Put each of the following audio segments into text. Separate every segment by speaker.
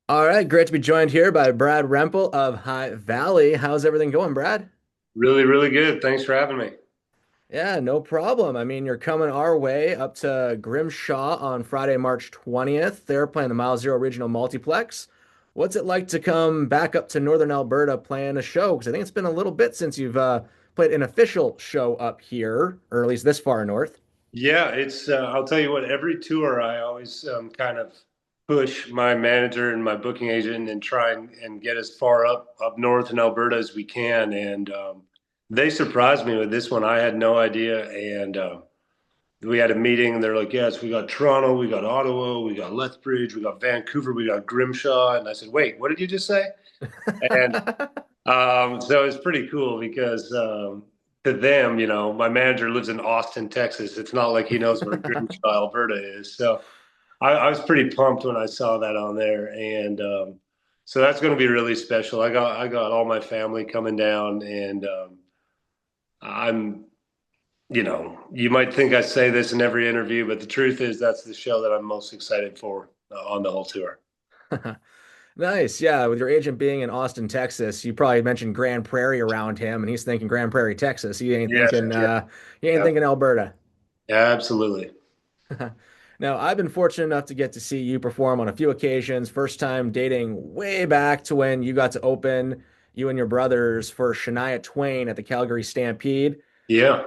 Speaker 1: All right, great to be joined here by Brad Rempel of High Valley. How's everything going, Brad?
Speaker 2: Really, really good. Thanks for having me.
Speaker 1: Yeah, no problem. I mean, you're coming our way up to Grimshaw on Friday, March 20th. They're playing the Mile Zero Regional Multiplex. What's it like to come back up to Northern Alberta playing a show? Because I think it's been a little bit since you've played an official show up here, or at least this far north.
Speaker 2: Yeah, I'll tell you what, every tour I always kind of push my manager and my booking agent and try and get as far up north in Alberta as we can. And they surprised me with this one. I had no idea. And we had a meeting and they're like, yes, we got Toronto, we got Ottawa, we got Lethbridge, we got Vancouver, we got Grimshaw. And I said, wait, what did you just say? And so it's pretty cool because to them, my manager lives in Austin, Texas. It's not like he knows where Grimshaw, Alberta is. So I was pretty pumped when I saw that on there, and so that's going to be really special. I got all my family coming down, and I'm you might think I say this in every interview, but the truth is that's the show that I'm most excited for on the whole tour.
Speaker 1: Nice. Yeah, with your agent being in Austin, Texas, you probably mentioned Grand Prairie around him, and he's thinking Grand Prairie, Texas.
Speaker 2: Yeah, yeah,
Speaker 1: He ain't
Speaker 2: yeah,
Speaker 1: thinking Alberta.
Speaker 2: absolutely.
Speaker 1: Now, I've been fortunate enough to get to see you perform on a few occasions. First time dating way back to when you got to open you and your brothers for Shania Twain at the Calgary Stampede.
Speaker 2: Yeah.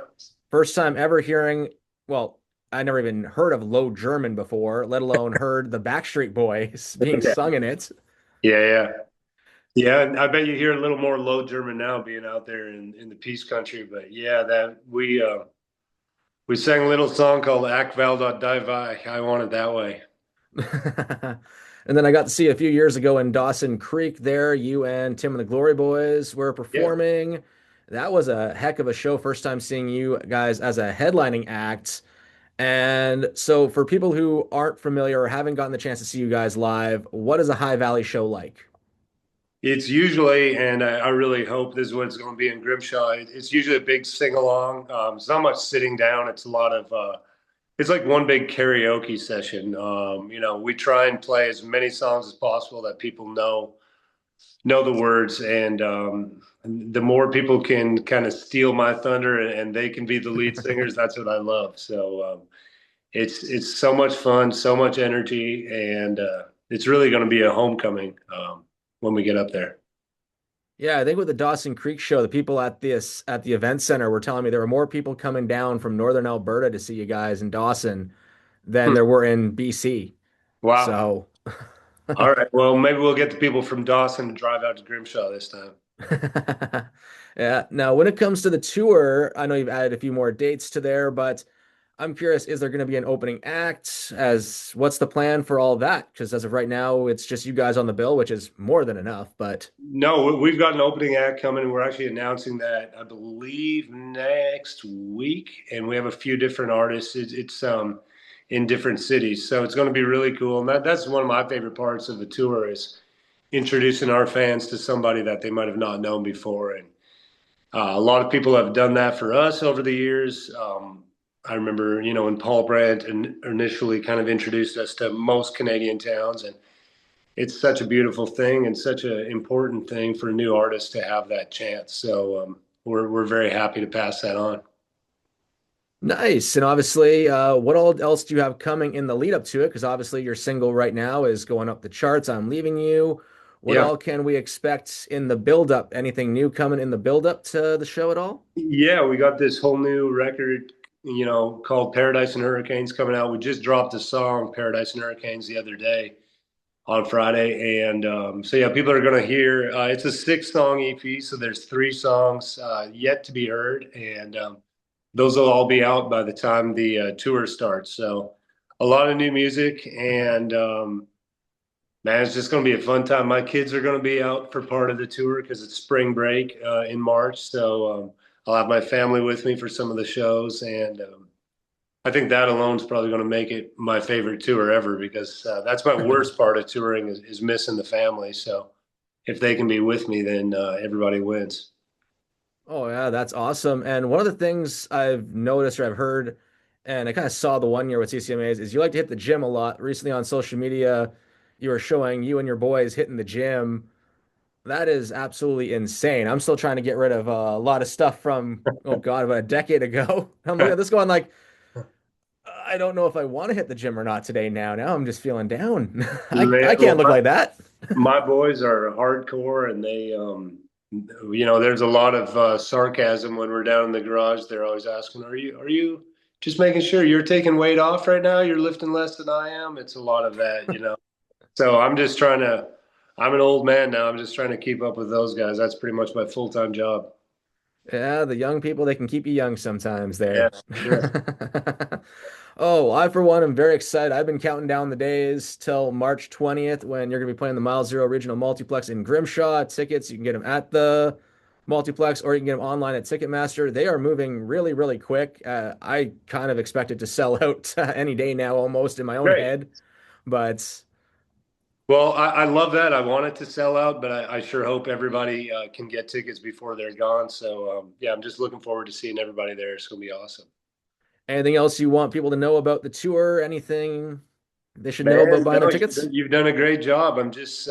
Speaker 1: First time ever hearing, well, I never even heard of Low German before, let alone heard the Backstreet Boys being sung in it.
Speaker 2: Yeah, yeah. Yeah, and I bet you hear a little more Low German now being out there in the Peace Country. But yeah, that we sang a little song called Ack Val dot Die Vi. I want it that way.
Speaker 1: And then I got to see a few years ago in Dawson Creek there, you and Tim and the Glory Boys were
Speaker 2: Yeah.
Speaker 1: performing. That was a heck of a show. First time seeing you guys as a headlining act. And so for people who aren't familiar or haven't gotten the chance to see you guys live, what is a High Valley show like?
Speaker 2: It's usually, and I really hope this is what it's going to be in Grimshaw. It's usually a big sing along. It's not much sitting down. It's a lot of it's like one big karaoke session. We try and play as many songs as possible that people know the words, and the more people can kind of steal my thunder and they can be the lead singers, that's what I love. So it's so much fun, so much energy, and it's really going to be a homecoming when we get up there.
Speaker 1: Yeah, I think with the Dawson Creek show, the people at the event center were telling me there were more people coming down from northern Alberta to see you guys in Dawson than
Speaker 2: Hmm.
Speaker 1: there were in BC.
Speaker 2: Wow.
Speaker 1: So
Speaker 2: All right. Well, maybe we'll get the people from Dawson to drive out to Grimshaw this time.
Speaker 1: yeah. Now, when it comes to the tour, I know you've added a few more dates to there, but I'm curious, is there going to be an opening act? As what's the plan for all of that? Because as of right now, it's just you guys on the bill, which is more than enough. But
Speaker 2: No, we've got an opening act coming, and we're actually announcing that I believe next week, and we have a few different artists. It's in different cities, so it's going to be really cool. And that's one of my favorite parts of the tour is introducing our fans to somebody that they might have not known before. And a lot of people have done that for us over the years. I remember, when Paul Brandt initially kind of introduced us to most Canadian towns, and it's such a beautiful thing and such an important thing for new artists to have that chance. So we're very happy to pass that on.
Speaker 1: nice. And obviously, what all else do you have coming in the lead up to it? Because obviously, your single right now is going up the charts. I'm leaving you. What
Speaker 2: Yeah,
Speaker 1: all can we expect in the build up? Anything new coming in the build up to the show at all?
Speaker 2: yeah, we got this whole new record, called Paradise and Hurricanes coming out. We just dropped the song Paradise and Hurricanes the other day on Friday, and so yeah, people are going to hear. It's a six-song EP, so there's three songs yet to be heard, and those will all be out by the time the tour starts. So a lot of new music, and man, it's just going to be a fun time. My kids are going to be out for part of the tour because it's spring break in March, so I'll have my family with me for some of the shows, and I think that alone is probably going to make it my favorite tour ever because that's my worst part of touring is missing the family. So if they can be with me, then everybody wins.
Speaker 1: Oh yeah, that's awesome. And one of the things I've noticed or I've heard, and I kind of saw the one year with CCMAs, is you like to hit the gym a lot. Recently on social media, you were showing you and your boys hitting the gym. That is absolutely insane. I'm still trying to get rid of a lot of stuff from, oh God, about a decade ago. I'm looking at this going like, I don't know if I want to hit the gym or not today now. Now I'm just feeling down. I
Speaker 2: Man,
Speaker 1: can't look like that.
Speaker 2: my boys are hardcore, and there's a lot of sarcasm when we're down in the garage. They're always asking, "Are you just making sure you're taking weight off right now? You're lifting less than I am." It's a lot of that. So I'm just trying to. I'm an old man now. I'm just trying to keep up with those guys. That's pretty much my full-time job.
Speaker 1: Yeah, the young people, they can keep you young sometimes
Speaker 2: Yeah,
Speaker 1: there.
Speaker 2: for sure.
Speaker 1: Oh, I, for one, am very excited. I've been counting down the days till March 20th when you're going to be playing the Mile Zero Regional Multiplex in Grimshaw. Tickets, you can get them at the multiplex or you can get them online at Ticketmaster. They are moving really, really quick. I kind of expect it to sell out any day now, almost in my own
Speaker 2: Great.
Speaker 1: head. But
Speaker 2: Well, I love that. I want it to sell out, but I sure hope everybody can get tickets before they're gone. So, yeah, I'm just looking forward to seeing everybody there. It's going to be awesome.
Speaker 1: anything else you want people to know about the tour? Anything they should know about
Speaker 2: Man,
Speaker 1: buying their
Speaker 2: no,
Speaker 1: tickets?
Speaker 2: you've done a great job. I'm just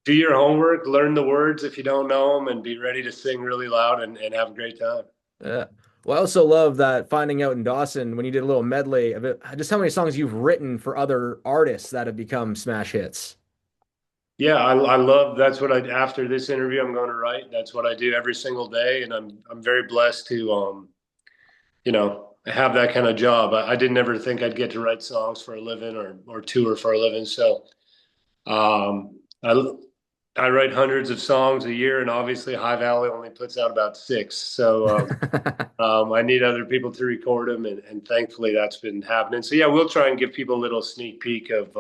Speaker 2: do your homework, learn the words if you don't know them, and be ready to sing really loud and have a great time.
Speaker 1: Yeah. Well, I also love that finding out in Dawson when you did a little medley of it, just how many songs you've written for other artists that have become smash hits.
Speaker 2: Yeah, I love that's what I after this interview I'm going to write. That's what I do every single day, and I'm very blessed to have that kind of job. I didn't ever think I'd get to write songs for a living or tour for a living. So I write hundreds of songs a year, and obviously High Valley only puts out about six. So I need other people to record them, and thankfully that's been happening. So yeah, we'll try and give people a little sneak peek of.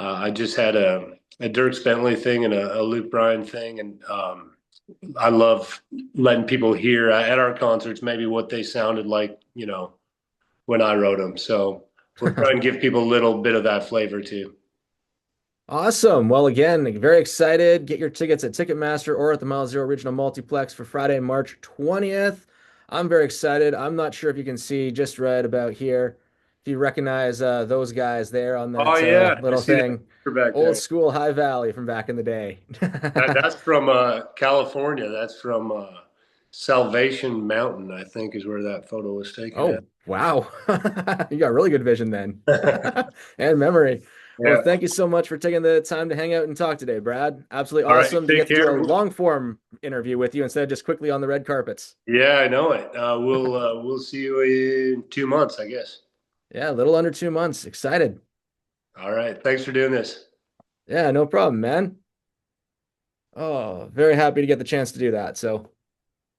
Speaker 2: I just had a Dirk Bentley thing and a Luke Bryan thing, and I love letting people hear at our concerts maybe what they sounded like, when I wrote them. So we'll try and give people a little bit of that flavor too.
Speaker 1: Awesome. Well, again, very excited. Get your tickets at Ticketmaster or at the Mile Zero Original Multiplex for Friday, March 20th. I'm very excited. I'm not sure if you can see just right about here. If you recognize those guys there on
Speaker 2: Oh
Speaker 1: that
Speaker 2: yeah, I
Speaker 1: little
Speaker 2: see that
Speaker 1: thing.
Speaker 2: back
Speaker 1: Old
Speaker 2: there.
Speaker 1: school High Valley from back in the day.
Speaker 2: That's from California. That's from Salvation Mountain, I think, is where that photo was taken at.
Speaker 1: Oh, wow. You got really good vision then and memory. Well,
Speaker 2: Yeah.
Speaker 1: thank you so much for taking the time to hang out and talk today, Brad. Absolutely
Speaker 2: All right.
Speaker 1: awesome to
Speaker 2: Take
Speaker 1: get to do a
Speaker 2: care.
Speaker 1: long form interview with you instead of just quickly on the red carpets.
Speaker 2: Yeah, I know it. We'll see you in 2 months, I guess.
Speaker 1: Yeah, a little under 2 months. Excited.
Speaker 2: All right. Thanks for doing this.
Speaker 1: Yeah, no problem, man. Oh, very happy to get the chance to do that. So